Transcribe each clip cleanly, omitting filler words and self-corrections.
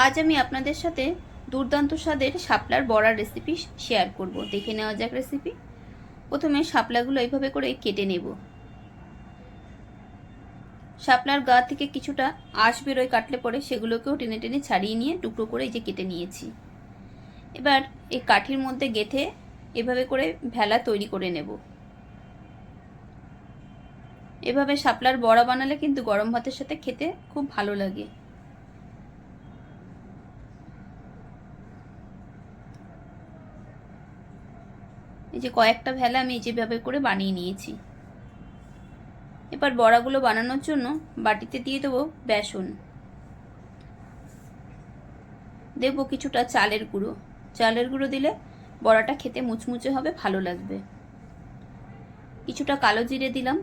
আজ আমি আপনাদের সাথে দুর্দান্ত স্বাদের শাপলার বড়ার রেসিপি শেয়ার করব। দেখে নেওয়া যাক রেসিপি। প্রথমে শাপলাগুলো এইভাবে করে কেটে নেব। শাপলার গা থেকে কিছুটা আঁশ বেরোয় কাটলে পরে সেগুলোকেও টেনে টেনে ছাড়িয়ে নিয়ে টুকরো করে এই যে কেটে নিয়েছি। এবার এই কাঠির মধ্যে গেঁথে এভাবে করে ভেলা তৈরি করে নেব। এভাবে শাপলার বড়া বানালে কিন্তু গরম ভাতের সাথে খেতে খুব ভালো লাগে। এই যে কয়েকটা ভেলা আমি যেভাবে করে বানিয়ে নিয়েছি। এবার বড়াগুলো বানানোর জন্য বাটিতে দিয়ে দেবো বেসন, দেব কিছুটা চালের গুঁড়ো। চালের গুঁড়ো দিলে বড়াটা খেতে মুচমুচে হবে, ভালো লাগবে। কিছুটা কালো জিরে দিলাম,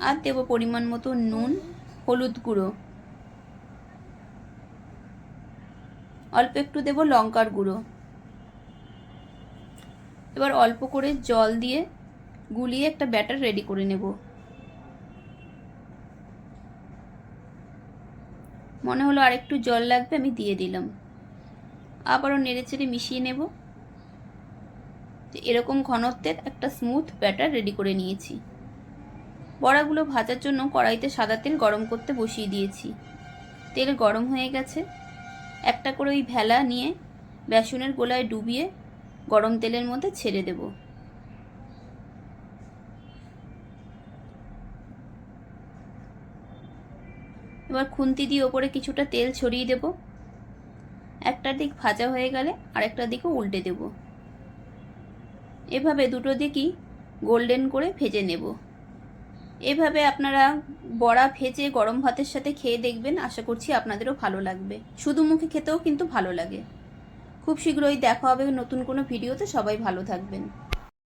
আর দেব পরিমাণ মতো নুন, হলুদ গুঁড়ো, অল্প একটু দেব লঙ্কার গুঁড়ো। এবার অল্প করে জল দিয়ে গুলিয়ে একটা ব্যাটার রেডি করে নেব। মনে হলো আর একটু জল লাগবে, আমি দিয়ে দিলাম। আবারও নেড়েচেড়ে মিশিয়ে নেব। এরকম ঘনত্বের একটা স্মুথ ব্যাটার রেডি করে নিয়েছি। বড়াগুলো ভাজার জন্য কড়াইতে সাদা তেল গরম করতে বসিয়ে দিয়েছি। তেল গরম হয়ে গেছে। একটা করে ওই ভেলা নিয়ে বেসনের গোলায় ডুবিয়ে গরম তেলের মধ্যে ছেড়ে দেব। এবার খুন্তি দিয়ে ওপরে কিছুটা তেল ছড়িয়ে দেব। একটা দিক ভাজা হয়ে গেলে আরেকটা দিকও উল্টে দেব। এভাবে দুটো দিকই গোল্ডেন করে ভেজে নেব। এভাবে আপনারা বড়া ভেজে গরম ভাতের সাথে খেয়ে দেখবেন, আশা করছি আপনাদেরও ভালো লাগবে। শুধু মুখে খেতেও কিন্তু ভালো লাগে। খুব শীঘ্রই দেখা হবে নতুন কোনো ভিডিওতে। সবাই ভালো থাকবেন।